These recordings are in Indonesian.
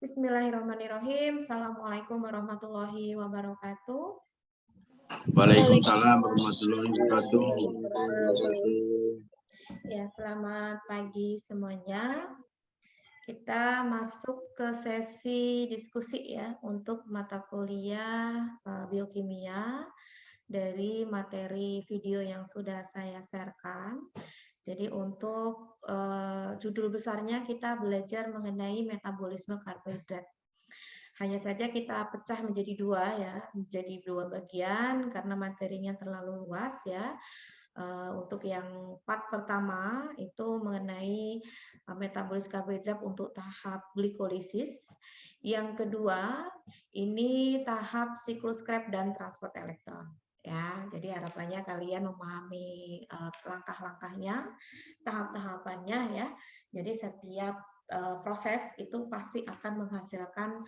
Bismillahirrahmanirrahim. Assalamualaikum warahmatullahi wabarakatuh. Waalaikumsalam warahmatullahi wabarakatuh. Ya, selamat pagi semuanya. Kita masuk ke sesi diskusi ya untuk mata kuliah biokimia dari materi video yang sudah saya sharekan. Jadi untuk judul besarnya kita belajar mengenai metabolisme karbohidrat. Hanya saja kita pecah menjadi dua ya, menjadi dua bagian karena materinya terlalu luas ya. Untuk yang part pertama itu mengenai metabolisme karbohidrat untuk tahap glikolisis. Yang kedua ini tahap siklus Krebs dan transport elektron. Ya, jadi harapannya kalian memahami langkah-langkahnya, tahap-tahapannya ya. Jadi setiap proses itu pasti akan menghasilkan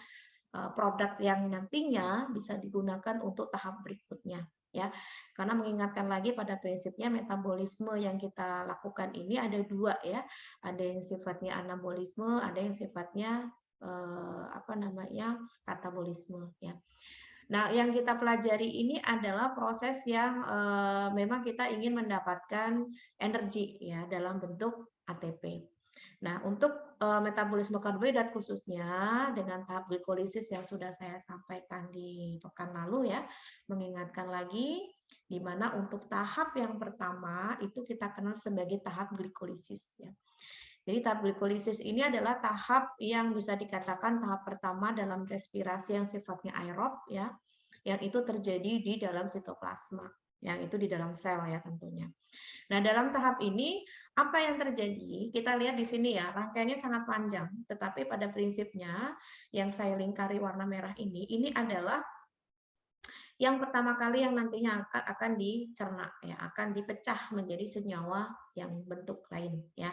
produk yang nantinya bisa digunakan untuk tahap berikutnya. Ya, karena mengingatkan lagi pada prinsipnya metabolisme yang kita lakukan ini ada dua ya, ada yang sifatnya anabolisme, ada yang sifatnya katabolisme ya. Nah, yang kita pelajari ini adalah proses yang memang kita ingin mendapatkan energi ya dalam bentuk ATP. Nah, untuk metabolisme karbohidrat khususnya dengan tahap glikolisis yang sudah saya sampaikan di pekan lalu ya, mengingatkan lagi di mana untuk tahap yang pertama itu kita kenal sebagai tahap glikolisis ya. Jadi tahap glikolisis ini adalah tahap yang bisa dikatakan tahap pertama dalam respirasi yang sifatnya aerob ya, yang itu terjadi di dalam sitoplasma, yang itu di dalam sel ya tentunya. Nah, dalam tahap ini apa yang terjadi? Kita lihat di sini ya, rangkaiannya sangat panjang, tetapi pada prinsipnya yang saya lingkari warna merah ini adalah yang pertama kali yang nantinya akan dicerna ya, akan dipecah menjadi senyawa yang bentuk lain ya.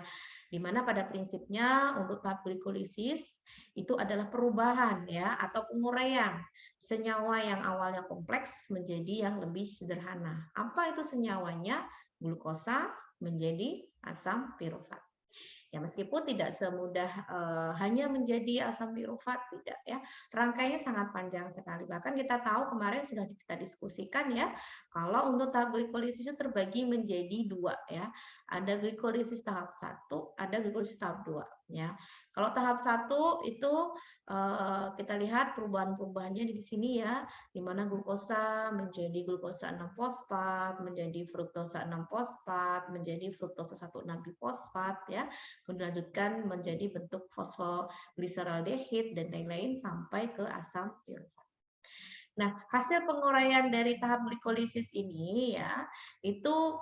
Dimana pada prinsipnya untuk tahap glikolisis itu adalah perubahan ya atau penguraian senyawa yang awalnya kompleks menjadi yang lebih sederhana. Apa itu senyawanya? Glukosa menjadi asam pirufat. Ya, meskipun tidak semudah hanya menjadi asam pirufat, tidak ya. Rangkaiannya sangat panjang sekali. Bahkan kita tahu kemarin sudah kita diskusikan ya, kalau untuk tahap glikolisis itu terbagi menjadi dua ya. Ada glikolisis tahap 1, ada glikolisis tahap 2 ya. Kalau tahap 1 itu kita lihat perubahan-perubahannya di sini ya, di mana glukosa menjadi glukosa 6 fosfat, menjadi fruktosa 6 fosfat, menjadi fruktosa 1,6 difosfat ya. Kemudian dilanjutkan menjadi bentuk fosfoglyceraldehid dan lain-lain sampai ke asam pirufat. Nah, hasil penguraian dari tahap glikolisis ini ya, itu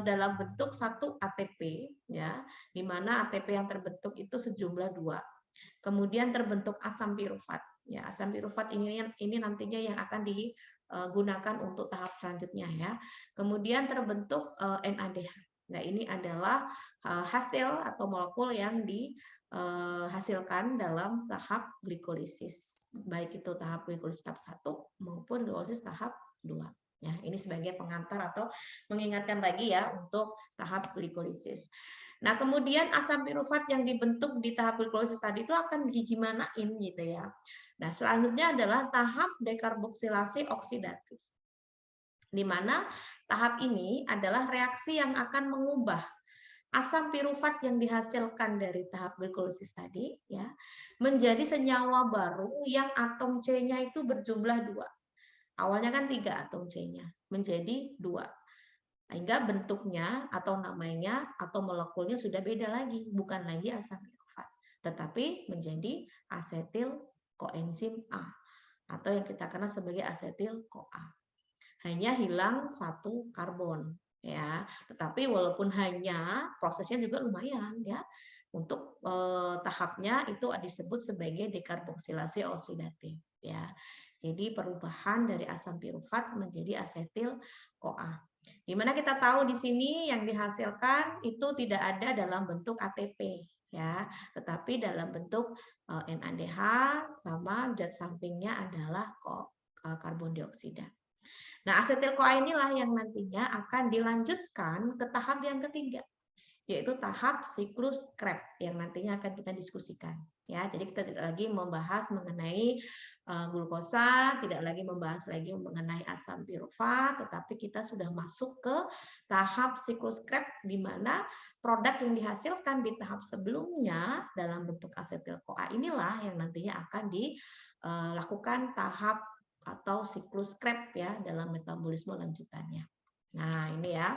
dalam bentuk satu ATP ya, di mana ATP yang terbentuk itu sejumlah 2. Kemudian terbentuk asam pirufat. Ya, asam pirufat ini nantinya yang akan digunakan untuk tahap selanjutnya ya. Kemudian terbentuk NADH. Nah, ini adalah hasil atau molekul yang dihasilkan dalam tahap glikolisis. Baik itu tahap glikolisis tahap 1 maupun glikolisis tahap 2. Ya, ini sebagai pengantar atau mengingatkan lagi ya untuk tahap glikolisis. Nah, kemudian asam pirufat yang dibentuk di tahap glikolisis tadi itu akan digimanain gitu ya. Nah, selanjutnya adalah tahap dekarboksilasi oksidatif. Di mana tahap ini adalah reaksi yang akan mengubah asam pirufat yang dihasilkan dari tahap glikolisis tadi ya menjadi senyawa baru yang atom C-nya itu berjumlah 2. Awalnya kan 3 atom C-nya menjadi 2. Sehingga bentuknya atau namanya atau molekulnya sudah beda lagi, bukan lagi asam pirufat, tetapi menjadi asetil koenzim A atau yang kita kenal sebagai asetil CoA. Hanya hilang 1 karbon ya, tetapi walaupun hanya prosesnya juga lumayan ya. Untuk tahapnya itu disebut sebagai dekarboksilasi oksidatif ya. Jadi perubahan dari asam pirufat menjadi asetil CoA. Di mana kita tahu di sini yang dihasilkan itu tidak ada dalam bentuk ATP ya, tetapi dalam bentuk NADH sama zat sampingnya adalah karbon dioksida. Nah, asetil CoA inilah yang nantinya akan dilanjutkan ke tahap yang ketiga, yaitu tahap siklus Krebs yang nantinya akan kita diskusikan. Ya, jadi kita tidak lagi membahas mengenai glukosa, tidak lagi membahas lagi mengenai asam pirufat, tetapi kita sudah masuk ke tahap siklus Krebs di mana produk yang dihasilkan di tahap sebelumnya dalam bentuk asetil-CoA inilah yang nantinya akan dilakukan tahap atau siklus Krebs ya dalam metabolisme lanjutannya. Nah, ini ya.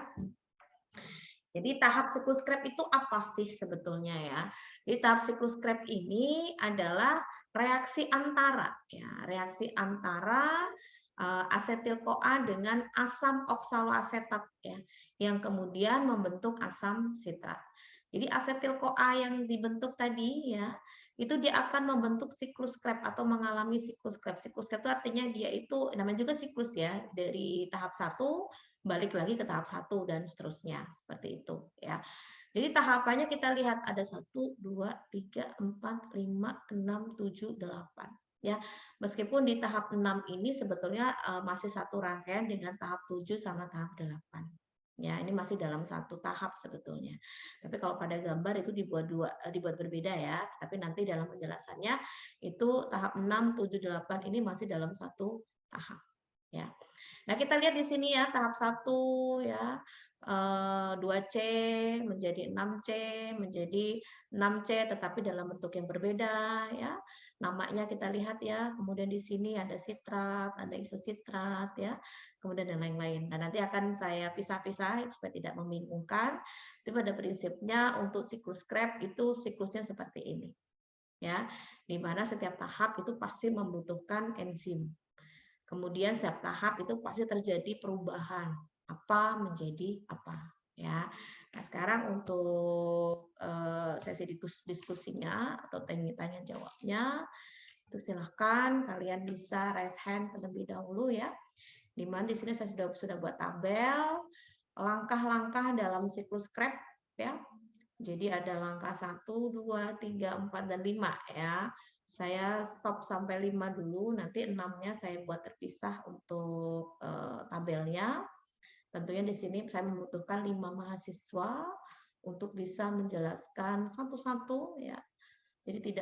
Jadi tahap siklus Krebs itu apa sih sebetulnya ya? Jadi tahap siklus Krebs ini adalah reaksi antara asetil-CoA dengan asam oksaloasetat ya, yang kemudian membentuk asam sitrat. Jadi asetil-CoA yang dibentuk tadi ya, itu dia akan membentuk siklus Krebs atau mengalami siklus Krebs. Siklus Krebs itu artinya dia itu namanya juga siklus ya, dari tahap 1 balik lagi ke tahap 1 dan seterusnya seperti itu ya. Jadi tahapannya kita lihat ada 1 2 3 4 5 6 7 8 ya. Meskipun di tahap 6 ini sebetulnya masih satu rangkaian dengan tahap 7 sama tahap 8. Ya, ini masih dalam satu tahap sebetulnya. Tapi kalau pada gambar itu dibuat berbeda ya. Tapi nanti dalam penjelasannya itu tahap 6, 7, 8 ini masih dalam satu tahap ya. Nah, kita lihat di sini ya tahap 1 ya. 2C menjadi 6C menjadi 6C tetapi dalam bentuk yang berbeda ya. Namanya kita lihat ya. Kemudian di sini ada sitrat, ada isositrat ya. Kemudian dan lain-lain. Nah, nanti akan saya pisah-pisah supaya tidak membingungkan. Tapi pada prinsipnya untuk siklus Krebs itu siklusnya seperti ini. Ya, di mana setiap tahap itu pasti membutuhkan enzim. Kemudian setiap tahap itu pasti terjadi perubahan apa menjadi apa ya. Nah, sekarang untuk sesi diskusinya atau tanya jawabnya itu silahkan kalian bisa raise hand terlebih dahulu ya. Di mana di sini saya sudah buat tabel langkah-langkah dalam siklus Krebs ya. Jadi ada langkah 1, 2, 3, 4 dan 5 ya. Saya stop sampai 5 dulu, nanti 6-nya saya buat terpisah untuk tabelnya. Tentunya di sini saya membutuhkan 5 mahasiswa untuk bisa menjelaskan satu-satu ya. Jadi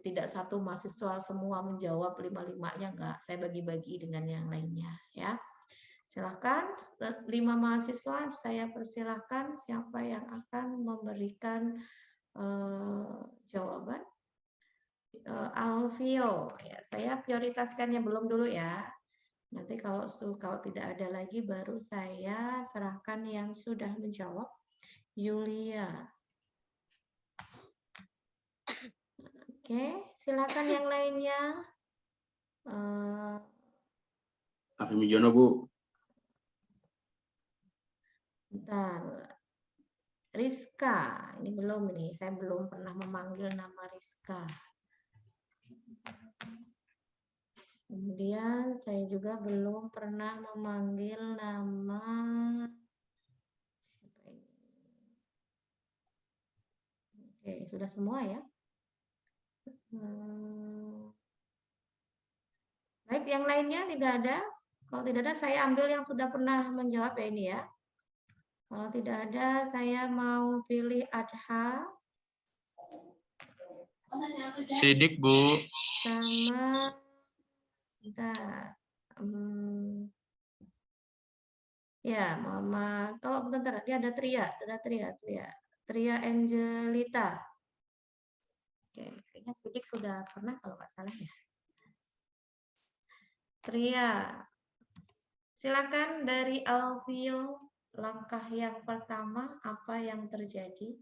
tidak satu mahasiswa semua menjawab 5-5-nya enggak. Saya bagi-bagi dengan yang lainnya ya. Silahkan 5 mahasiswa saya persilahkan siapa yang akan memberikan jawaban. Alfio, ya, saya prioritaskannya belum dulu ya. Nanti kalau tidak ada lagi baru saya serahkan yang sudah menjawab. Yulia. Oke, silakan yang lainnya. Afimi Jono, Bu. Bentar. Rizka, ini belum nih, saya belum pernah memanggil nama Rizka. Kemudian saya juga belum pernah memanggil nama siapa ini? Oke, sudah semua ya. Baik, yang lainnya tidak ada. Kalau tidak ada, saya ambil yang sudah pernah menjawab ya ini ya. Kalau tidak ada, saya mau pilih Adha. Sidik, Bu. Sama, bentar. Ya, Mama. Oh, bentar, dia ada Tria. Tria Angelita. Oke, kayaknya Sidik sudah pernah kalau nggak salah ya. Tria. Silakan dari Alfio. Langkah yang pertama, apa yang terjadi?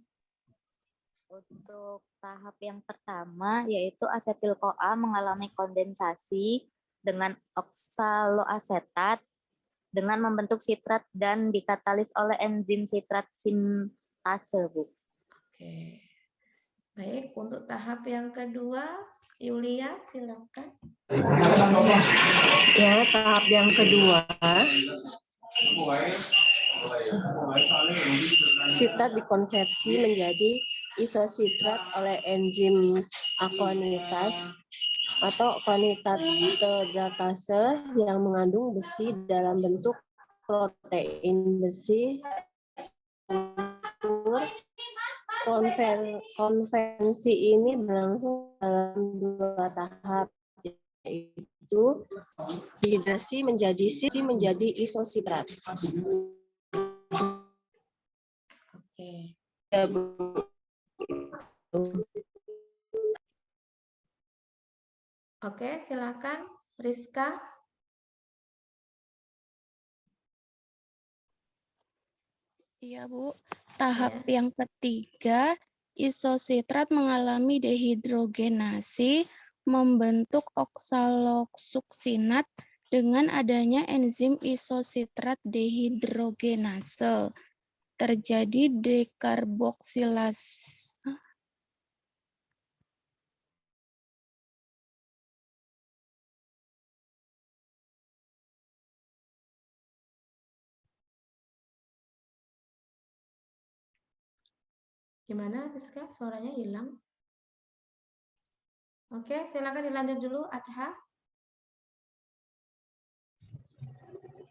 Untuk tahap yang pertama, yaitu asetil-CoA mengalami kondensasi dengan oksaloasetat dengan membentuk sitrat dan dikatalis oleh enzim sitrat sintase, Bu. Oke. Baik, untuk tahap yang kedua, Yulia, silakan. Ya, tahap yang kedua, sitrat dikonversi menjadi isositrat oleh enzim akonitase atau akonitatase yang mengandung besi dalam bentuk protein besi konvensi ini berlangsung dalam 2 tahap, yaitu dehidrasi menjadi isositrat. Oke. Ya, Bu. Oke, silakan Rizka. Iya, Bu. Tahap Ya. yang ketiga, isositrat mengalami dehidrogenasi membentuk oksalosuksinat dengan adanya enzim isositrat dehidrogenase. Terjadi dekarboksilasi. Gimana Rizka? Suaranya hilang. Oke, silakan dilanjut dulu Adha.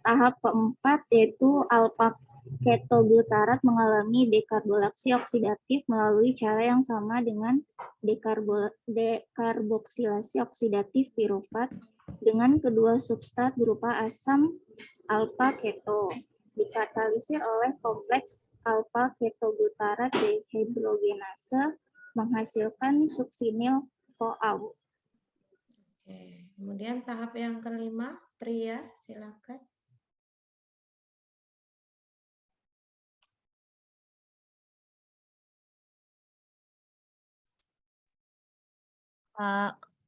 Tahap keempat yaitu alfa ketoglutarat mengalami dekarboksilasi oksidatif melalui cara yang sama dengan dekarboksilasi oksidatif pirufat dengan kedua substrat berupa asam alfa keto dikatalisir oleh kompleks alfa ketoglutarat dehidrogenase menghasilkan suksinil CoA. Oke, kemudian tahap yang kelima, Pria, silakan.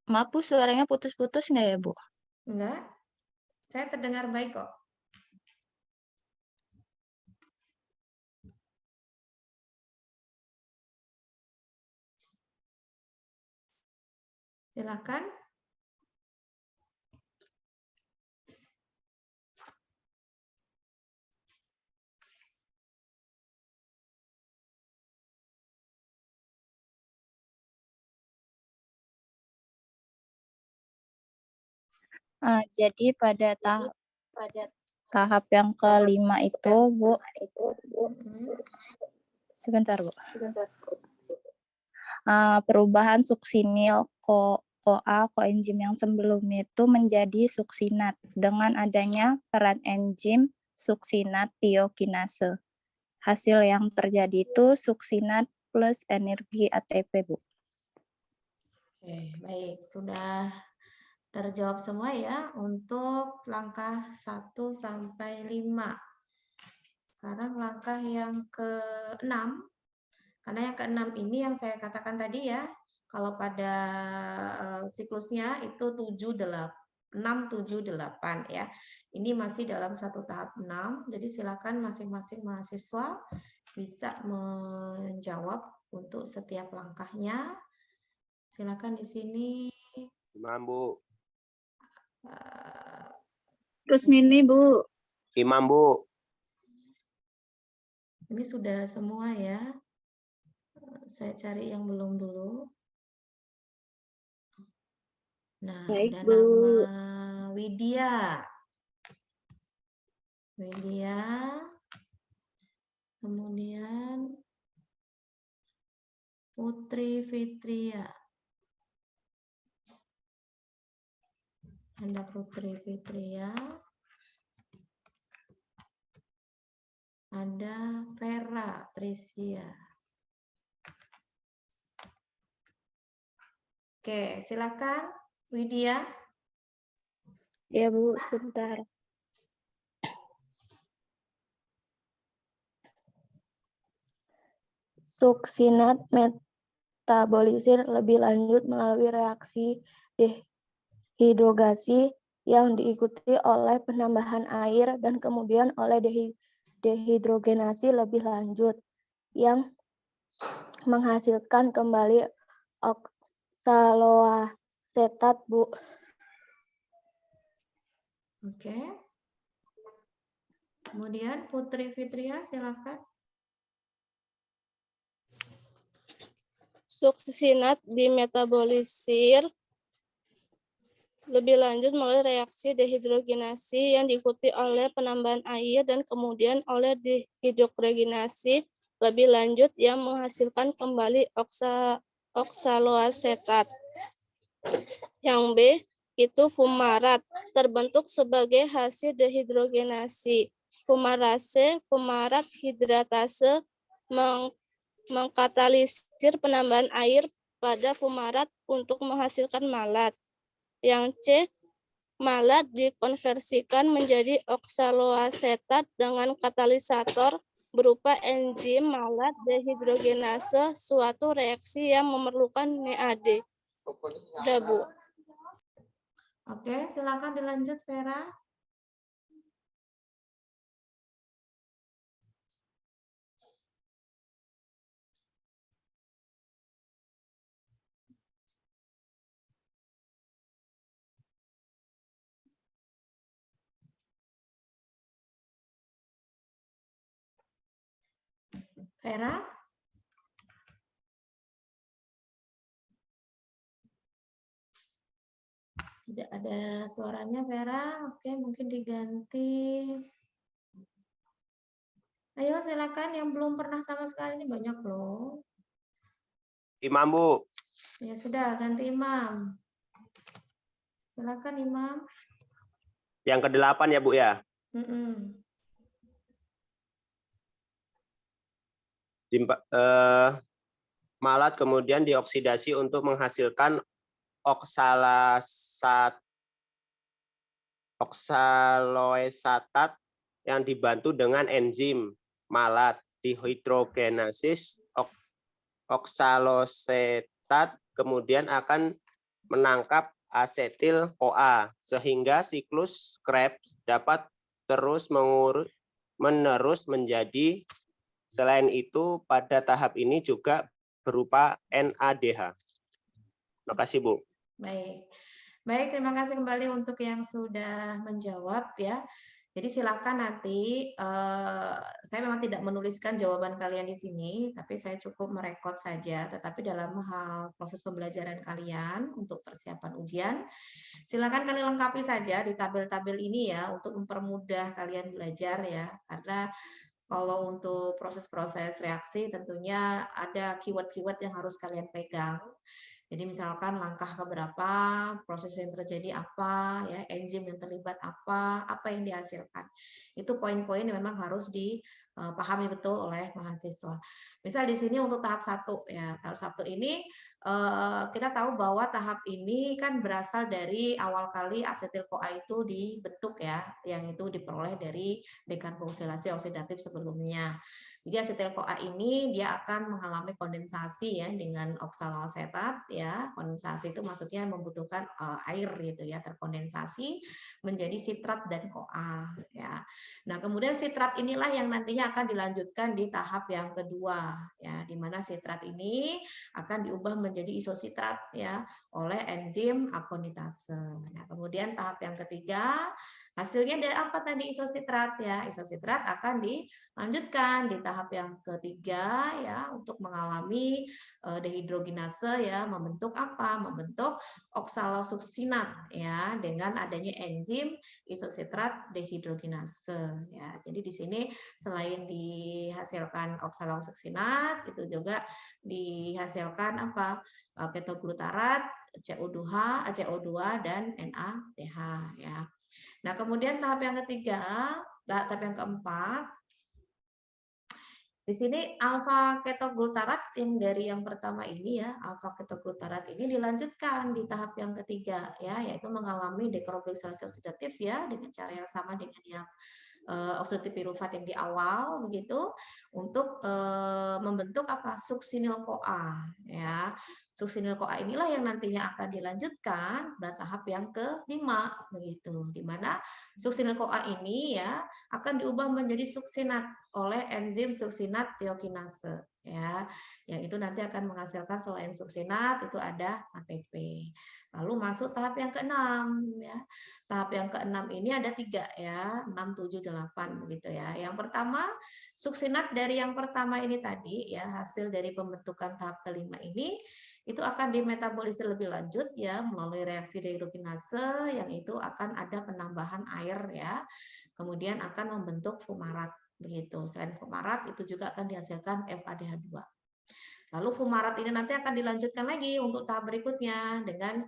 Maaf Bu, suaranya putus-putus nggak ya Bu? Enggak, saya terdengar baik kok. Silakan. Jadi pada tahap yang kelima itu Bu, sebentar Bu. Perubahan suksinil CoA koenzim yang sebelumnya itu menjadi suksinat dengan adanya peran enzim suksinat tiokinase. Hasil yang terjadi itu suksinat plus energi ATP, Bu. Oke, baik. Sudah terjawab semua ya untuk langkah 1 sampai 5. Sekarang langkah yang ke-6. Karena yang ke-6 ini yang saya katakan tadi ya, kalau pada siklusnya itu 6, 7, 8 ya. Ini masih dalam satu tahap 6, jadi silakan masing-masing mahasiswa bisa menjawab untuk setiap langkahnya. Silakan di sini. Imam, Bu. Rusmini, Bu. Imam, Bu. Ini sudah semua ya. Saya cari yang belum dulu. Nah, Baik, ada Bu. nama Widya. Kemudian Putri Fitria. Ada Putri Fitria. Ada Vera Trisia. Oke, silakan Widya. Ya, Bu, sebentar. Suksinat metabolisir lebih lanjut melalui reaksi dehidrogenasi yang diikuti oleh penambahan air dan kemudian oleh dehidrogenasi lebih lanjut yang menghasilkan kembali oksaloasetat, Bu. Oke. Kemudian Putri Fitria, silakan. Suksinat dimetabolisir lebih lanjut melalui reaksi dehidrogenasi yang diikuti oleh penambahan air dan kemudian oleh dehidrogenasi lebih lanjut yang menghasilkan kembali oksaloasetat. Yang B itu fumarat, terbentuk sebagai hasil dehidrogenasi. Fumarase, fumarat hidratase mengkatalisir penambahan air pada fumarat untuk menghasilkan malat. Yang C, malat dikonversikan menjadi oksaloasetat dengan katalisator berupa enzim malat dehidrogenase, suatu reaksi yang memerlukan NAD. Udah, Bu. Oke, silakan dilanjut Vera. Vera? Tidak ada suaranya Vera. Oke, mungkin diganti. Ayo silakan yang belum pernah sama sekali, ini banyak loh. Imam, Bu. Ya sudah, ganti Imam. Silakan Imam. Yang ke-8 ya, Bu ya. Malat kemudian dioksidasi untuk menghasilkan oksaloasetat yang dibantu dengan enzim malat dihidrogenasis. Oksaloasetat kemudian akan menangkap asetil CoA sehingga siklus Krebs dapat terus menerus menjadi. Selain itu, pada tahap ini juga berupa NADH. Terima kasih, Bu. Baik. Baik, terima kasih kembali untuk yang sudah menjawab ya. Jadi silakan nanti, saya memang tidak menuliskan jawaban kalian di sini, tapi saya cukup merekod saja. Tetapi dalam hal proses pembelajaran kalian untuk persiapan ujian, silakan kalian lengkapi saja di tabel-tabel ini ya, untuk mempermudah kalian belajar ya. Karena kalau untuk proses-proses reaksi tentunya ada keyword-keyword yang harus kalian pegang. Jadi misalkan langkah keberapa, proses yang terjadi apa, ya, enzim yang terlibat apa yang dihasilkan. Itu poin-poin yang memang harus dipahami betul oleh mahasiswa. Misal di sini untuk tahap 1 ya, tahap 1 ini kita tahu bahwa tahap ini kan berasal dari awal kali asetil CoA itu dibentuk ya, yang itu diperoleh dari dekarboksilasi oksidatif sebelumnya. Jadi asetil CoA ini dia akan mengalami kondensasi ya dengan oksaloasetat ya. Kondensasi itu maksudnya membutuhkan air gitu ya, terkondensasi menjadi sitrat dan CoA ya. Nah, kemudian sitrat inilah yang nantinya akan dilanjutkan di tahap yang kedua ya, di mana sitrat ini akan diubah menjadi isositrat ya oleh enzim akonitase. Nah, kemudian tahap yang ketiga hasilnya dari apa tadi isositrat ya? Isositrat akan dilanjutkan di tahap yang ketiga ya untuk mengalami dehidrogenase ya, membentuk apa? Membentuk oksalosuksinat ya dengan adanya enzim isositrat dehidrogenase ya. Jadi di sini selain dihasilkan oksalosuksinat itu juga dihasilkan apa? Ketoglutarat, CO2 dan NADH ya. Nah, kemudian tahap yang ketiga, tahap yang keempat, di sini alfa ketoglutarat yang dari yang pertama ini ya, alfa ketoglutarat ini dilanjutkan di tahap yang ketiga ya, yaitu mengalami dekarboksilasi oksidatif ya dengan cara yang sama dengan yang oksidatif pirufat yang di awal begitu untuk membentuk apa? Suksinil CoA ya. Suksinil CoA inilah yang nantinya akan dilanjutkan pada tahap yang kelima begitu, di mana suksinil CoA ini ya akan diubah menjadi suksinat oleh enzim suksinat tiokinase ya, yang itu nanti akan menghasilkan selain suksinat itu ada ATP. Lalu masuk tahap yang keenam ya. Tahap yang keenam ini ada 3 ya, 6, 7, 8 begitu ya. Yang pertama suksinat dari yang pertama ini tadi ya, hasil dari pembentukan tahap kelima ini itu akan dimetabolisir lebih lanjut ya melalui reaksi dehidrogenase yang itu akan ada penambahan air ya. Kemudian akan membentuk fumarat begitu. Selain fumarat itu juga akan dihasilkan FADH2. Lalu fumarat ini nanti akan dilanjutkan lagi untuk tahap berikutnya dengan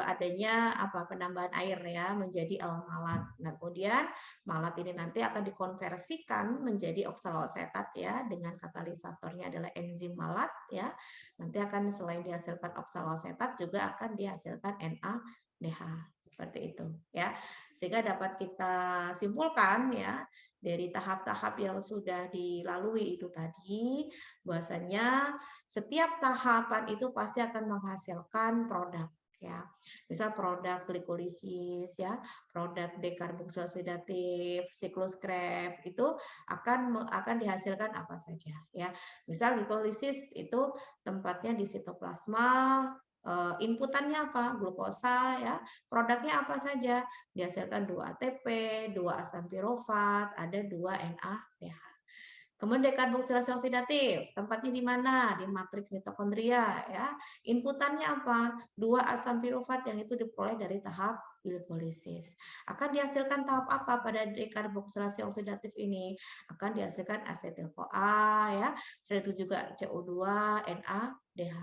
adanya penambahan air ya menjadi malat. Nah, kemudian malat ini nanti akan dikonversikan menjadi oksaloasetat ya dengan katalisatornya adalah enzim malat ya. Nanti akan selain dihasilkan oksaloasetat juga akan dihasilkan NADH seperti itu ya. Sehingga dapat kita simpulkan ya dari tahap-tahap yang sudah dilalui itu tadi, bahwasanya setiap tahapan itu pasti akan menghasilkan produk ya. Misal produk glikolisis ya, produk dekarboksiloksidatif, siklus Krebs itu akan dihasilkan apa saja ya. Misal glikolisis itu tempatnya di sitoplasma, inputannya apa? Glukosa ya. Produknya apa saja? Dihasilkan 2 ATP, 2 asam pirofat, ada 2 NADH. Kemudian dekarboksilasi oksidatif, tempatnya di mana? Di matriks mitokondria ya. Inputannya apa? 2 asam pirofat yang itu diperoleh dari tahap glikolisis. Akan dihasilkan tahap apa pada dekarboksilasi oksidatif ini? Akan dihasilkan asetil-CoA ya. Setelah itu juga CO2, NADH.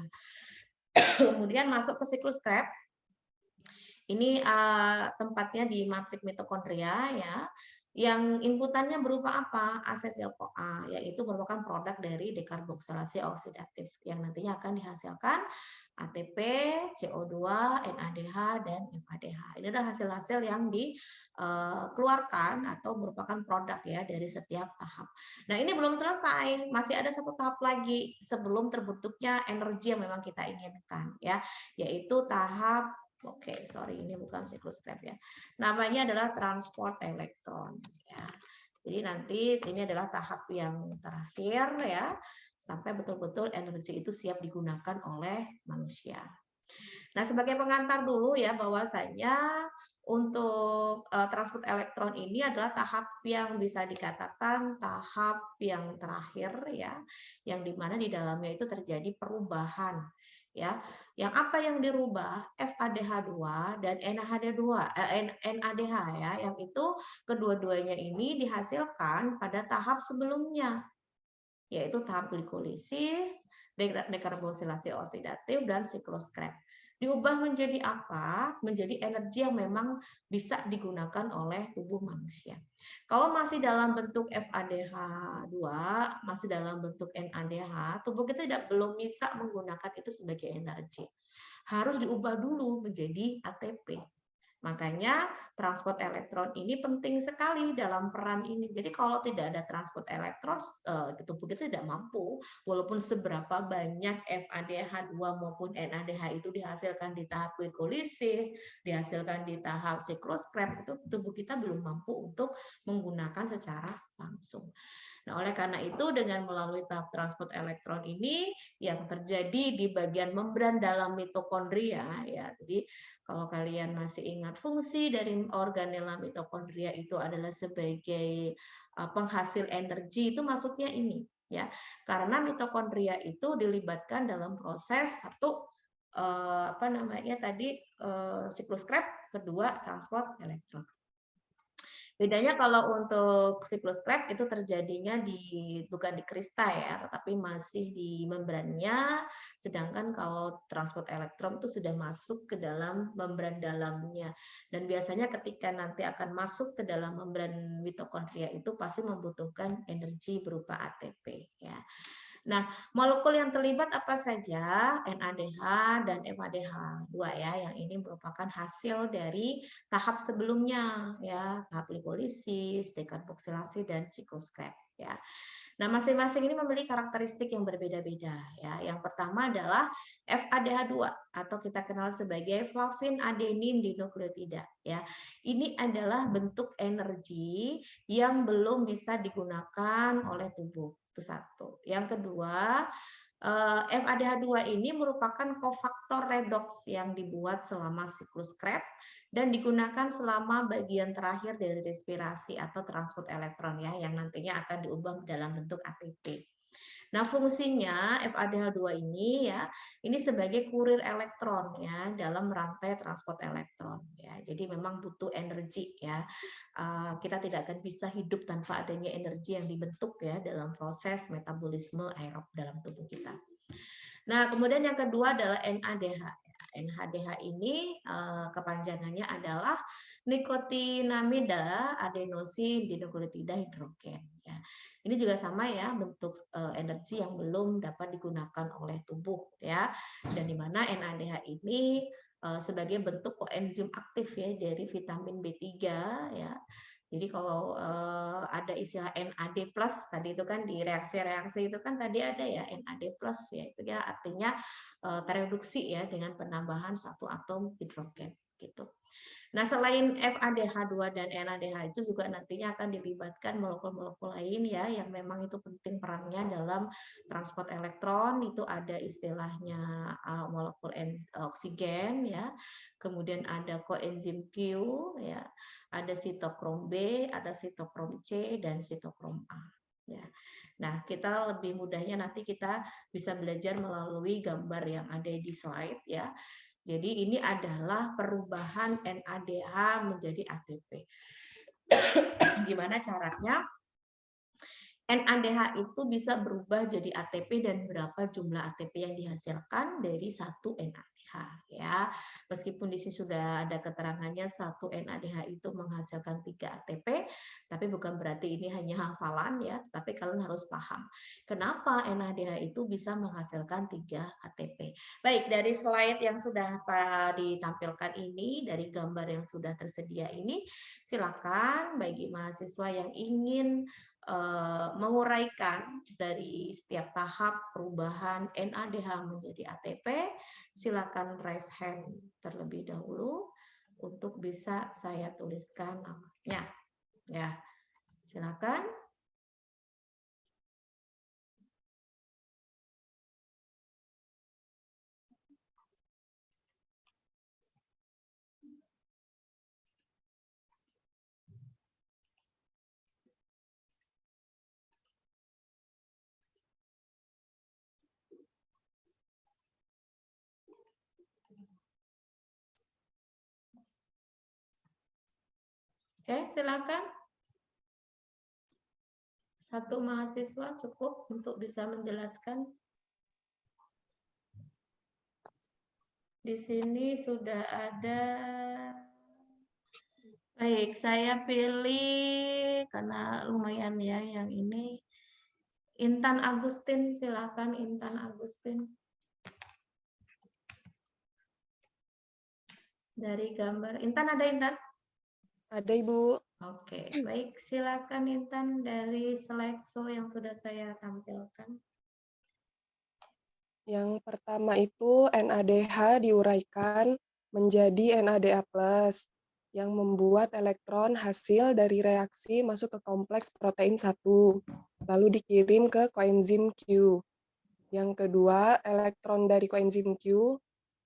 Kemudian masuk ke siklus Krebs. Ini tempatnya di matriks mitokondria ya. Yang inputannya berupa apa? Asetil-CoA, yaitu merupakan produk dari dekarboksilasi oksidatif yang nantinya akan dihasilkan ATP, CO2, NADH, dan FADH. Ini adalah hasil-hasil yang dikeluarkan atau merupakan produk ya dari setiap tahap. Nah, ini belum selesai, masih ada satu tahap lagi sebelum terbentuknya energi yang memang kita inginkan ya, yaitu tahap ini bukan siklus Krebs ya. Namanya adalah transport elektron ya. Jadi nanti ini adalah tahap yang terakhir ya, sampai betul-betul energi itu siap digunakan oleh manusia. Nah, sebagai pengantar dulu ya, bahwasanya untuk transport elektron ini adalah tahap yang bisa dikatakan tahap yang terakhir ya, yang dimana di dalamnya itu terjadi perubahan ya. Yang apa yang dirubah? FADH2 dan NADH ya, yang itu kedua-duanya ini dihasilkan pada tahap sebelumnya, yaitu tahap glikolisis, dekarboksilasi oksidatif, dan siklus Krebs. Diubah menjadi apa? Menjadi energi yang memang bisa digunakan oleh tubuh manusia. Kalau masih dalam bentuk FADH2, masih dalam bentuk NADH, tubuh kita belum bisa menggunakan itu sebagai energi. Harus diubah dulu menjadi ATP. Makanya transport elektron ini penting sekali dalam peran ini. Jadi kalau tidak ada transport elektron, tubuh kita tidak mampu, walaupun seberapa banyak FADH2 maupun NADH itu dihasilkan di tahap glikolisis, dihasilkan di tahap siklus Krebs, itu tubuh kita belum mampu untuk menggunakan secara langsung. Nah, oleh karena itu dengan melalui tahap transport elektron ini yang terjadi di bagian membran dalam mitokondria ya. Jadi kalau kalian masih ingat fungsi dari organela mitokondria itu adalah sebagai penghasil energi, itu maksudnya ini ya. Karena mitokondria itu dilibatkan dalam proses satu siklus Krebs, kedua transport elektron. Bedanya kalau untuk siklus Krebs itu terjadinya bukan di krista ya, tetapi masih di membrannya, sedangkan kalau transport elektron itu sudah masuk ke dalam membran dalamnya. Dan biasanya ketika nanti akan masuk ke dalam membran mitokondria itu pasti membutuhkan energi berupa ATP ya. Nah, molekul yang terlibat apa saja? NADH dan FADH2 ya, yang ini merupakan hasil dari tahap sebelumnya ya, tahap glikolisis, dekarboksilasi, dan siklus Krebs ya. Nah, masing-masing ini memiliki karakteristik yang berbeda-beda ya. Yang pertama adalah FADH2 atau kita kenal sebagai flavin adenin dinukleotida ya. Ini adalah bentuk energi yang belum bisa digunakan oleh tubuh. Itu satu. Yang kedua, FADH2 ini merupakan kofaktor redoks yang dibuat selama siklus Krebs dan digunakan selama bagian terakhir dari respirasi atau transport elektron ya, yang nantinya akan diubah dalam bentuk ATP. Nah, fungsinya FADH2 ini ya, ini sebagai kurir elektron ya dalam rantai transport elektron ya. Jadi memang butuh energi ya. Kita tidak akan bisa hidup tanpa adanya energi yang dibentuk ya dalam proses metabolisme aerob dalam tubuh kita. Nah, kemudian yang kedua adalah NADH. NADH ini kepanjangannya adalah nikotinamida adenosin dinukleotida hidrogen. Ya. Ini juga sama ya, bentuk energi yang belum dapat digunakan oleh tubuh ya. Dan di mana NADH ini sebagai bentuk koenzim aktif ya dari vitamin B3 ya. Jadi kalau ada istilah NAD+, tadi itu kan di reaksi-reaksi itu kan tadi ada ya NAD+, ya itu ya artinya tereduksi ya dengan penambahan satu atom hidrogen gitu. Nah, selain FADH2 dan NADH itu juga nantinya akan dilibatkan molekul-molekul lain ya yang memang itu penting perannya dalam transport elektron. Itu ada istilahnya molekul oksigen ya. Kemudian ada koenzim Q ya. Ada sitokrom B, ada sitokrom C dan sitokrom A ya. Nah, kita lebih mudahnya nanti kita bisa belajar melalui gambar yang ada di slide ya. Jadi ini adalah perubahan NADH menjadi ATP. Gimana caranya? NADH itu bisa berubah jadi ATP dan berapa jumlah ATP yang dihasilkan dari satu NADH ya. Meskipun di sini sudah ada keterangannya satu NADH itu menghasilkan 3 ATP, tapi bukan berarti ini hanya hafalan ya, tapi kalian harus paham kenapa NADH itu bisa menghasilkan 3 ATP. Baik, dari slide yang sudah ditampilkan ini, dari gambar yang sudah tersedia ini, silakan bagi mahasiswa yang ingin menguraikan dari setiap tahap perubahan NADH menjadi ATP, silakan raise hand terlebih dahulu untuk bisa saya tuliskan namanya. Ya, silakan. Oke, silakan. Satu mahasiswa cukup untuk bisa menjelaskan. Di sini sudah ada. Baik, saya pilih karena lumayan ya yang ini. Intan Agustin, silakan Intan Agustin. Dari gambar. Intan ada Intan? Ada, Ibu. Oke, baik. Silakan Intan dari slideshow yang sudah saya tampilkan. Yang pertama itu NADH diuraikan menjadi NADA+, yang membuat elektron hasil dari reaksi masuk ke kompleks protein 1, lalu dikirim ke koenzim Q. Yang kedua, elektron dari koenzim Q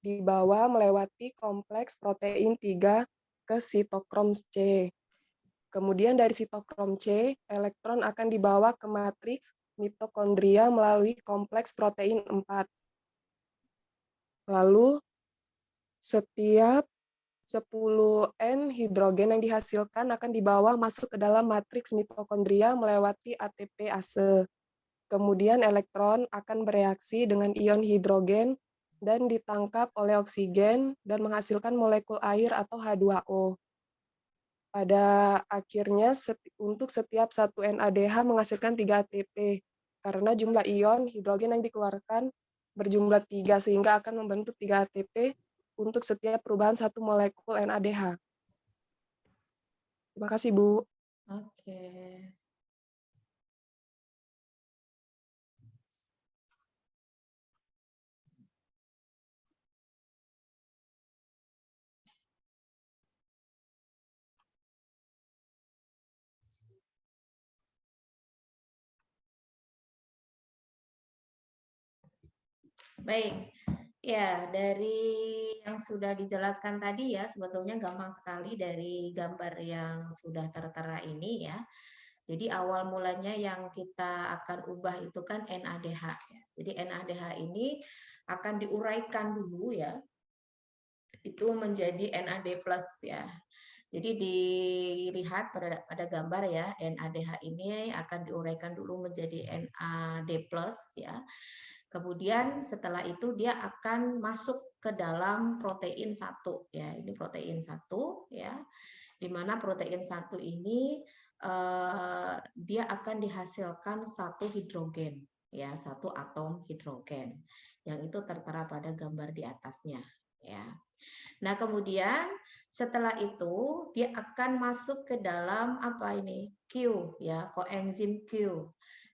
dibawa melewati kompleks protein 3 ke sitokrom C. Kemudian dari sitokrom C, elektron akan dibawa ke matriks mitokondria melalui kompleks protein 4. Lalu, setiap 10N hidrogen yang dihasilkan akan dibawa masuk ke dalam matriks mitokondria melewati ATPase. Kemudian elektron akan bereaksi dengan ion hidrogen dan ditangkap oleh oksigen dan menghasilkan molekul air atau H2O. Pada akhirnya, untuk setiap satu NADH menghasilkan 3 ATP, karena jumlah ion hidrogen yang dikeluarkan berjumlah 3, sehingga akan membentuk 3 ATP untuk setiap perubahan satu molekul NADH. Terima kasih, Bu. Oke. Baik, ya dari yang sudah dijelaskan tadi ya sebetulnya gampang sekali dari gambar yang sudah tertera ini ya. Jadi awal mulanya yang kita akan ubah itu kan NADH. Ya. Jadi NADH ini akan diuraikan dulu ya, itu menjadi NAD+ ya. Jadi dilihat pada gambar ya, NADH ini akan diuraikan dulu menjadi NAD+ ya. Kemudian setelah itu dia akan masuk ke dalam protein 1 ya. Ini protein 1 ya. Di mana protein 1 ini dia akan dihasilkan 1 hidrogen ya, 1 atom hidrogen. Yang itu tertera pada gambar di atasnya ya. Nah, kemudian setelah itu dia akan masuk ke dalam apa ini? Q ya, koenzim Q.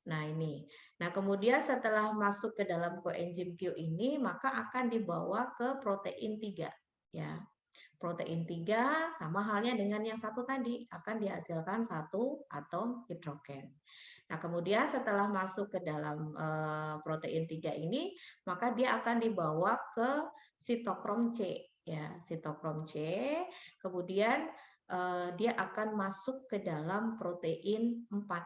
Nah, ini. Nah, kemudian setelah masuk ke dalam koenzim Q ini, maka akan dibawa ke protein 3 ya. Protein 3 sama halnya dengan yang satu tadi, akan dihasilkan 1 atom hidrogen. Nah, kemudian setelah masuk ke dalam protein 3 ini, maka dia akan dibawa ke sitokrom C ya, sitokrom C. Kemudian dia akan masuk ke dalam protein 4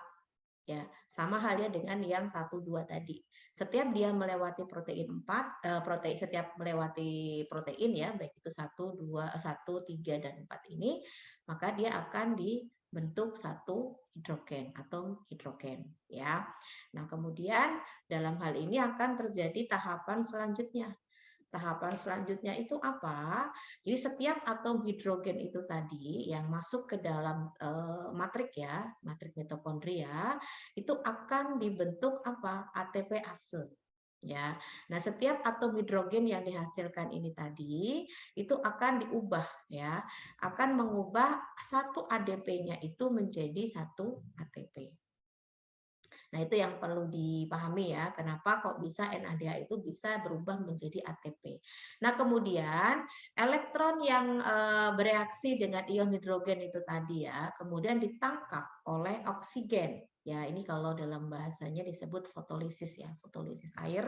ya, sama halnya dengan yang 1 2 tadi. Setiap dia melewati protein 4 setiap melewati protein ya, baik itu 1 2 1 3 dan 4 ini, maka dia akan dibentuk 1 hidrogen, atom hidrogen ya. Nah, kemudian dalam hal ini akan terjadi tahapan selanjutnya. Tahapan selanjutnya itu apa? Jadi setiap atom hidrogen itu tadi yang masuk ke dalam matrik ya, matrik mitokondria, itu akan dibentuk apa? ATPase. Ya. Nah, setiap atom hidrogen yang dihasilkan ini tadi itu akan diubah ya, akan mengubah satu ADP-nya itu menjadi 1 ATP. Nah, itu yang perlu dipahami ya, kenapa kok bisa NADH itu bisa berubah menjadi ATP. Nah, kemudian elektron yang bereaksi dengan ion hidrogen itu tadi ya, kemudian ditangkap oleh oksigen. Ya, ini kalau dalam bahasanya disebut fotolisis ya, fotolisis air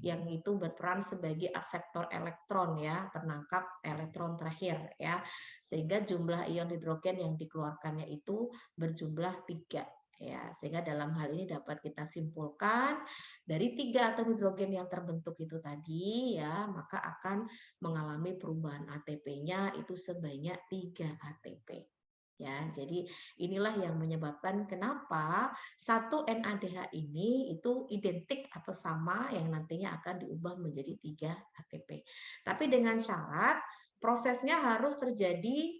yang itu berperan sebagai aseptor elektron ya, penangkap elektron terakhir ya. Sehingga jumlah ion hidrogen yang dikeluarkannya itu berjumlah 3. Ya, sehingga dalam hal ini dapat kita simpulkan dari 3 atom hidrogen yang terbentuk itu tadi ya, maka akan mengalami perubahan ATP-nya itu sebanyak 3 ATP. Ya, jadi inilah yang menyebabkan kenapa 1 NADH ini itu identik atau sama yang nantinya akan diubah menjadi 3 ATP. Tapi dengan syarat prosesnya harus terjadi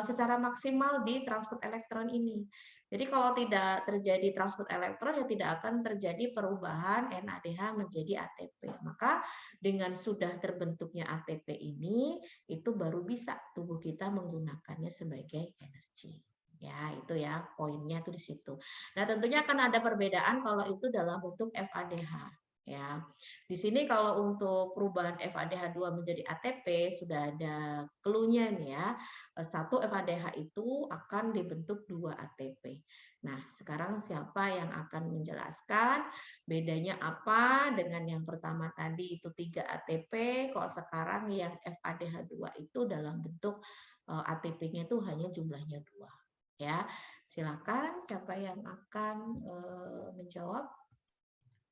secara maksimal di transport elektron ini. Jadi kalau tidak terjadi transport elektron ya tidak akan terjadi perubahan NADH menjadi ATP. Maka dengan sudah terbentuknya ATP ini itu baru bisa tubuh kita menggunakannya sebagai energi. Ya, itu ya poinnya tuh di situ. Nah, tentunya akan ada perbedaan kalau itu dalam bentuk FADH. Ya, di sini kalau untuk perubahan FADH2 menjadi ATP sudah ada clue-nya nih ya. 1 FADH itu akan dibentuk 2 ATP. Nah, sekarang siapa yang akan menjelaskan bedanya apa dengan yang pertama tadi itu 3 ATP, kok sekarang yang FADH2 itu dalam bentuk ATP-nya itu hanya jumlahnya 2. Ya, silakan siapa yang akan menjawab?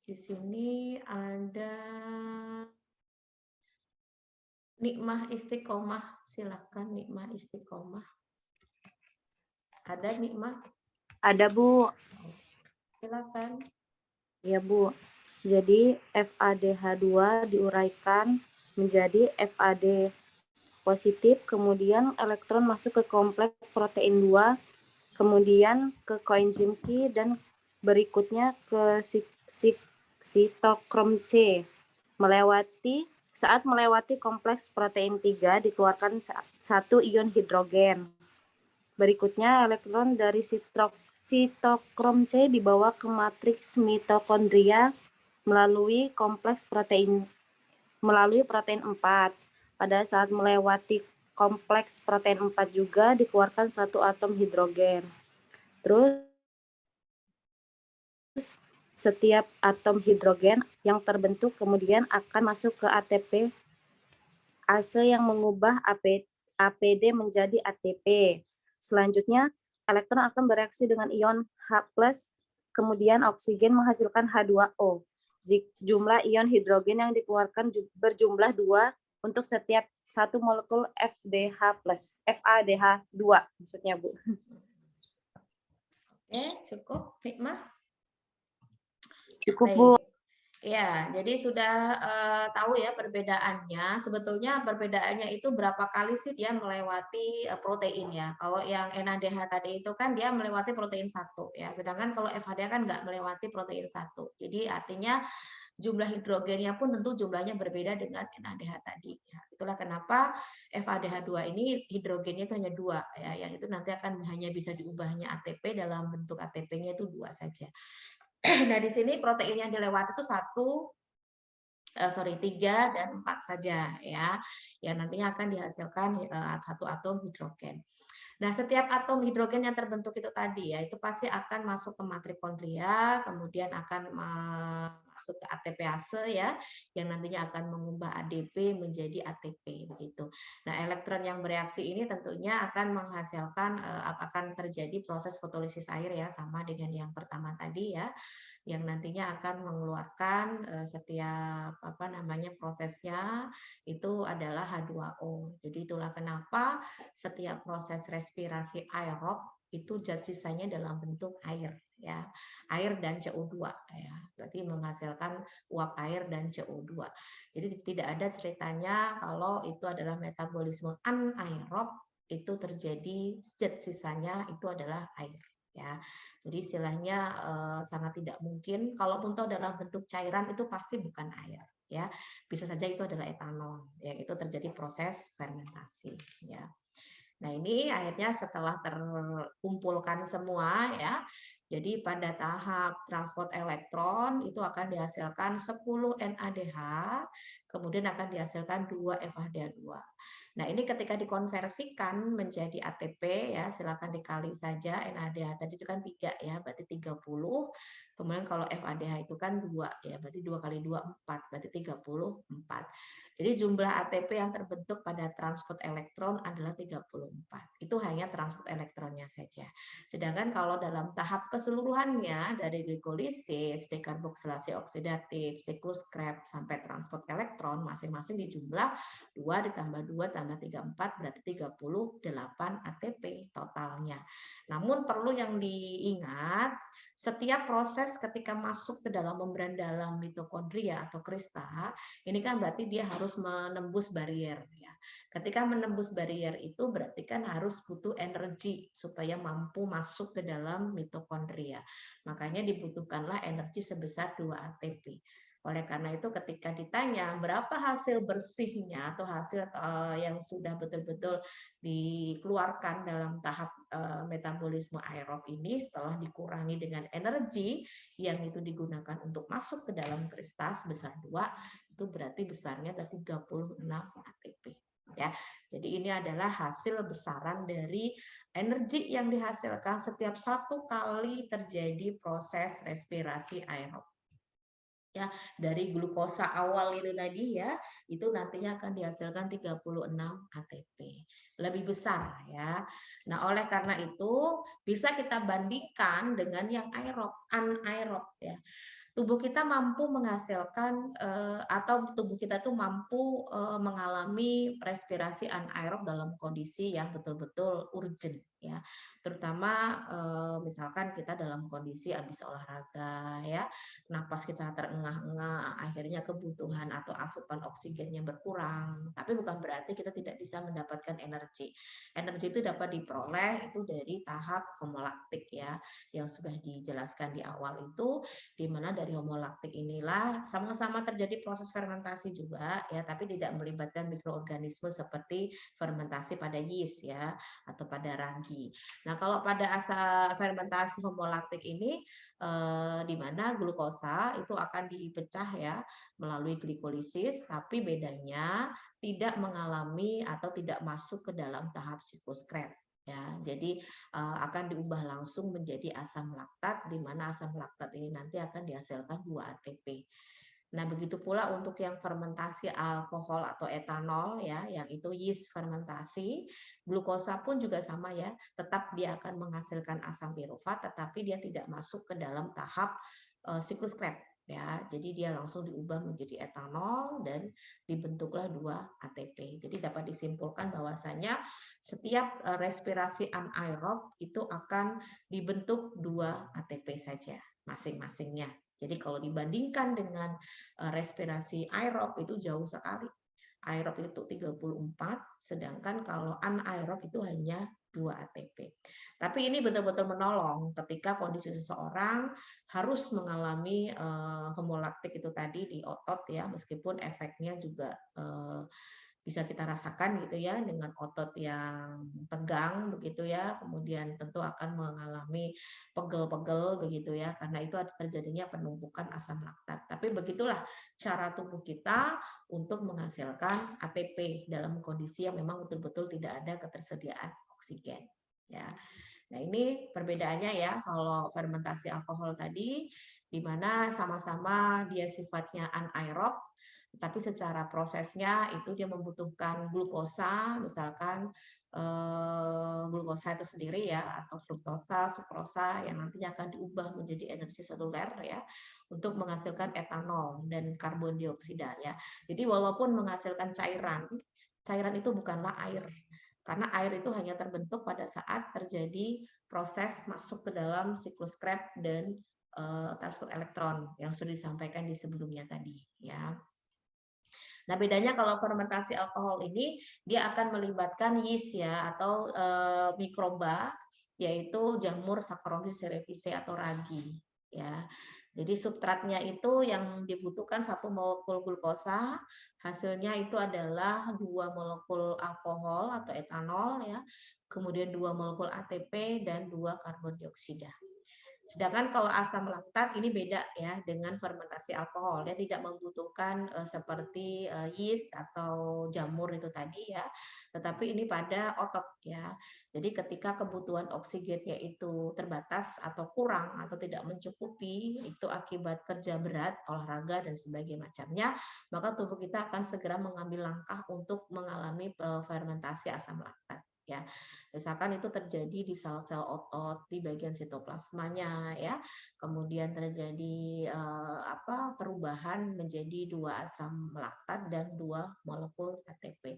Di sini ada Nikmah Istiqomah, silakan Nikmah Istiqomah. Ada Nikmah? Ada, Bu. Silakan. Ya, Bu. Jadi FADH2 diuraikan menjadi FAD positif, kemudian elektron masuk ke kompleks protein 2, kemudian ke koenzim Q, dan berikutnya ke sitokrom C. Saat melewati kompleks protein 3 dikeluarkan 1 ion hidrogen. Berikutnya elektron dari sitokrom C dibawa ke matriks mitokondria melalui protein 4. Pada saat melewati kompleks protein 4 juga dikeluarkan 1 atom hidrogen. Terus setiap atom hidrogen yang terbentuk kemudian akan masuk ke ATP ase yang mengubah APD menjadi ATP. Selanjutnya, elektron akan bereaksi dengan ion kemudian oksigen menghasilkan H2O. Jumlah ion hidrogen yang dikeluarkan berjumlah 2 untuk setiap satu molekul FADH2 maksudnya, Bu. Oke, cukup, Hikmah? Cukup, Baik. Bu. Ya, jadi sudah tahu ya perbedaannya. Sebetulnya perbedaannya itu berapa kali sih dia melewati protein ya. Kalau yang NADH tadi itu kan dia melewati protein 1 ya. Sedangkan kalau FADH kan nggak melewati protein 1. Jadi artinya jumlah hidrogennya pun tentu jumlahnya berbeda dengan NADH tadi. Ya, itulah kenapa FADH2 ini hidrogennya itu hanya 2 ya. Yang itu nanti akan hanya bisa diubahnya ATP dalam bentuk ATP-nya itu 2 saja. Nah, di sini protein yang dilewati itu 3 dan 4 saja ya. Yang nantinya akan dihasilkan 1 atom hidrogen. Nah, setiap atom hidrogen yang terbentuk itu tadi ya, itu pasti akan masuk ke mitokondria, kemudian akan masuk ke ATPase ya, yang nantinya akan mengubah ADP menjadi ATP begitu. Nah, elektron yang bereaksi ini tentunya akan menghasilkan akan terjadi proses fotolisis air ya, sama dengan yang pertama tadi ya, yang nantinya akan mengeluarkan setiap prosesnya itu adalah H2O. Jadi itulah kenapa setiap proses respirasi aerob itu zat sisanya dalam bentuk air ya. Air dan CO2 ya. Berarti menghasilkan uap air dan CO2. Jadi tidak ada ceritanya kalau itu adalah metabolisme anaerob itu terjadi zat sisanya itu adalah air. Ya, jadi istilahnya sangat tidak mungkin. Kalaupun itu dalam bentuk cairan itu pasti bukan air, ya. Bisa saja itu adalah etanol, ya itu terjadi proses fermentasi, ya. Nah ini akhirnya setelah terkumpulkan semua, ya. Jadi pada tahap transport elektron itu akan dihasilkan 10 NADH, kemudian akan dihasilkan 2 FADH2. Nah, ini ketika dikonversikan menjadi ATP ya, silakan dikali saja. NADH tadi itu kan 3 ya, berarti 30. Kemudian kalau FADH itu kan 2 ya, berarti 2 kali 2 4, berarti 34. Jadi jumlah ATP yang terbentuk pada transport elektron adalah 34. Itu hanya transport elektronnya saja. Sedangkan kalau dalam tahap keseluruhannya dari glikolisis, dekarboksilasi oksidatif, siklus Krebs sampai transport elektron masing-masing di jumlah 2 ditambah 2 tambah 34 berarti 38 ATP totalnya. Namun perlu yang diingat, setiap proses ketika masuk ke dalam membran dalam mitokondria atau krista, ini kan berarti dia harus menembus barier ya. Ketika menembus barier itu berarti kan harus butuh energi supaya mampu masuk ke dalam mitokondria. Makanya dibutuhkanlah energi sebesar 2 ATP. Oleh karena itu ketika ditanya berapa hasil bersihnya atau hasil yang sudah betul-betul dikeluarkan dalam tahap metabolisme aerob ini setelah dikurangi dengan energi yang itu digunakan untuk masuk ke dalam krista sebesar 2, itu berarti besarnya adalah 36 ATP. Ya, jadi ini adalah hasil besaran dari energi yang dihasilkan setiap 1 kali terjadi proses respirasi aerob. Ya, dari glukosa awal itu tadi ya, itu nantinya akan dihasilkan 36 ATP. Lebih besar ya. Nah, oleh karena itu bisa kita bandingkan dengan yang aerob, anaerob ya. Tubuh kita mampu menghasilkan atau tubuh kita tuh mampu mengalami respirasi anaerob dalam kondisi yang betul-betul urgent ya. Terutama misalkan kita dalam kondisi habis olahraga ya, napas kita terengah-engah, akhirnya kebutuhan atau asupan oksigennya berkurang. Tapi bukan berarti kita tidak bisa mendapatkan energi. Energi itu dapat diperoleh itu dari tahap homolaktik ya, yang sudah dijelaskan di awal itu, di mana dari homolaktik inilah sama-sama terjadi proses fermentasi juga ya, tapi tidak melibatkan mikroorganisme seperti fermentasi pada yeast ya atau pada ragi. Nah, kalau pada asal fermentasi homolaktik ini di mana glukosa itu akan dipecah ya melalui glikolisis, tapi bedanya tidak mengalami atau tidak masuk ke dalam tahap siklus Krebs. Ya, jadi akan diubah langsung menjadi asam laktat, di mana asam laktat ini nanti akan dihasilkan 2 ATP. Nah, begitu pula untuk yang fermentasi alkohol atau etanol ya, yang itu yeast fermentasi, glukosa pun juga sama ya, tetap dia akan menghasilkan asam pirufat, tetapi dia tidak masuk ke dalam tahap siklus Krebs ya. Jadi dia langsung diubah menjadi etanol dan dibentuklah 2 ATP. Jadi dapat disimpulkan bahwasanya setiap respirasi anaerob itu akan dibentuk 2 ATP saja masing-masingnya. Jadi kalau dibandingkan dengan respirasi aerob itu jauh sekali. Aerob itu 34, sedangkan kalau anaerob itu hanya 2 ATP. Tapi ini betul-betul menolong ketika kondisi seseorang harus mengalami hemolaktik itu tadi di otot ya, meskipun efeknya juga bisa kita rasakan gitu ya, dengan otot yang tegang begitu ya, kemudian tentu akan mengalami pegel-pegel begitu ya, karena itu terjadinya penumpukan asam laktat. Tapi begitulah cara tubuh kita untuk menghasilkan ATP dalam kondisi yang memang betul-betul tidak ada ketersediaan oksigen ya. Nah, ini perbedaannya ya, kalau fermentasi alkohol tadi di mana sama-sama dia sifatnya anaerob, tapi secara prosesnya itu dia membutuhkan glukosa, misalkan glukosa itu sendiri ya, atau fruktosa, sukrosa yang nantinya akan diubah menjadi energi seluler ya, untuk menghasilkan etanol dan karbon dioksida ya. Jadi walaupun menghasilkan cairan, cairan itu bukanlah air, karena air itu hanya terbentuk pada saat terjadi proses masuk ke dalam siklus Krebs dan transport elektron yang sudah disampaikan di sebelumnya tadi ya. Nah, bedanya kalau fermentasi alkohol ini dia akan melibatkan yeast ya, atau mikroba, yaitu jamur Saccharomyces cerevisiae atau ragi ya. Jadi substratnya itu yang dibutuhkan 1 molekul glukosa, hasilnya itu adalah 2 molekul alkohol atau etanol ya, kemudian 2 molekul ATP dan 2 karbon dioksida. Sedangkan kalau asam laktat ini beda ya dengan fermentasi alkohol. Dia tidak membutuhkan seperti yeast atau jamur itu tadi ya, tetapi ini pada otot ya. Jadi ketika kebutuhan oksigennya itu terbatas atau kurang atau tidak mencukupi, itu akibat kerja berat, olahraga dan sebagainya macamnya, maka tubuh kita akan segera mengambil langkah untuk mengalami fermentasi asam laktat ya. Misalkan itu terjadi di sel-sel otot di bagian sitoplasmanya ya. Kemudian terjadi perubahan menjadi 2 asam laktat dan 2 molekul ATP.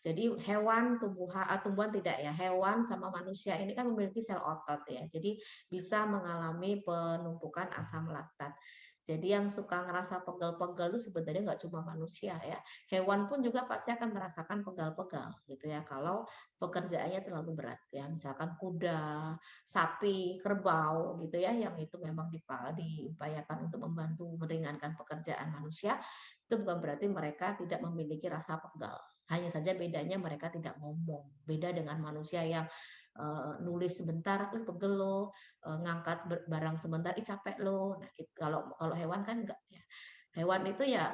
Jadi hewan, tumbuhan tidak ya. Hewan sama manusia ini kan memiliki sel otot ya. Jadi bisa mengalami penumpukan asam laktat. Jadi yang suka ngerasa pegal-pegal itu sebenarnya nggak cuma manusia ya. Hewan pun juga pasti akan merasakan pegal-pegal gitu ya kalau pekerjaannya terlalu berat ya. Misalkan kuda, sapi, kerbau gitu ya, yang itu memang diupayakan untuk membantu meringankan pekerjaan manusia, itu bukan berarti mereka tidak memiliki rasa pegal. Hanya saja bedanya mereka tidak ngomong. Beda dengan manusia yang nulis sebentar, pegel lo, ngangkat barang sebentar, capek lo. Nah, kalau hewan kan enggak ya. Hewan itu ya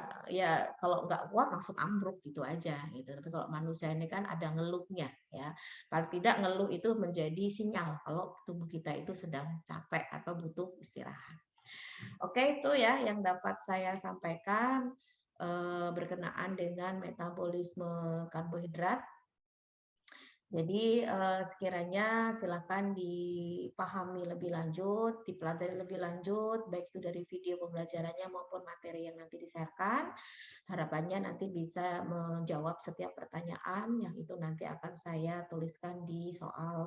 kalau nggak kuat langsung ambruk gitu aja gitu. Tapi kalau manusia ini kan ada ngeluhnya ya. Kalau tidak, ngeluh itu menjadi sinyal kalau tubuh kita itu sedang capek atau butuh istirahat. Oke, itu ya yang dapat saya sampaikan berkenaan dengan metabolisme karbohidrat. Jadi sekiranya silakan dipahami lebih lanjut, dipelajari lebih lanjut, baik itu dari video pembelajarannya maupun materi yang nanti di-share-kan. Harapannya nanti bisa menjawab setiap pertanyaan yang itu nanti akan saya tuliskan di soal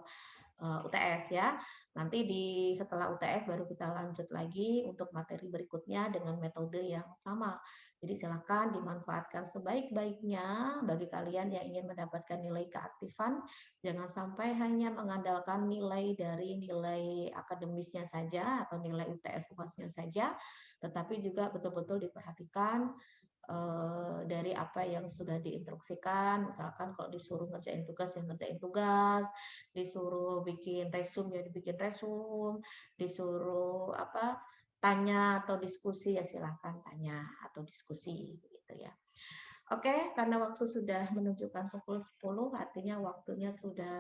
UTS ya. Nanti setelah UTS baru kita lanjut lagi untuk materi berikutnya dengan metode yang sama. Jadi silakan dimanfaatkan sebaik-baiknya bagi kalian yang ingin mendapatkan nilai keaktifan. Jangan sampai hanya mengandalkan nilai dari nilai akademisnya saja atau nilai UTS UAS-nya saja, tetapi juga betul-betul diperhatikan dari apa yang sudah diinstruksikan. Misalkan kalau disuruh ngerjain tugas, ya ngerjain tugas, disuruh bikin resume, ya dibikin resume, disuruh tanya atau diskusi, ya silahkan tanya atau diskusi gitu ya. Oke, karena waktu sudah menunjukkan pukul 10, artinya waktunya sudah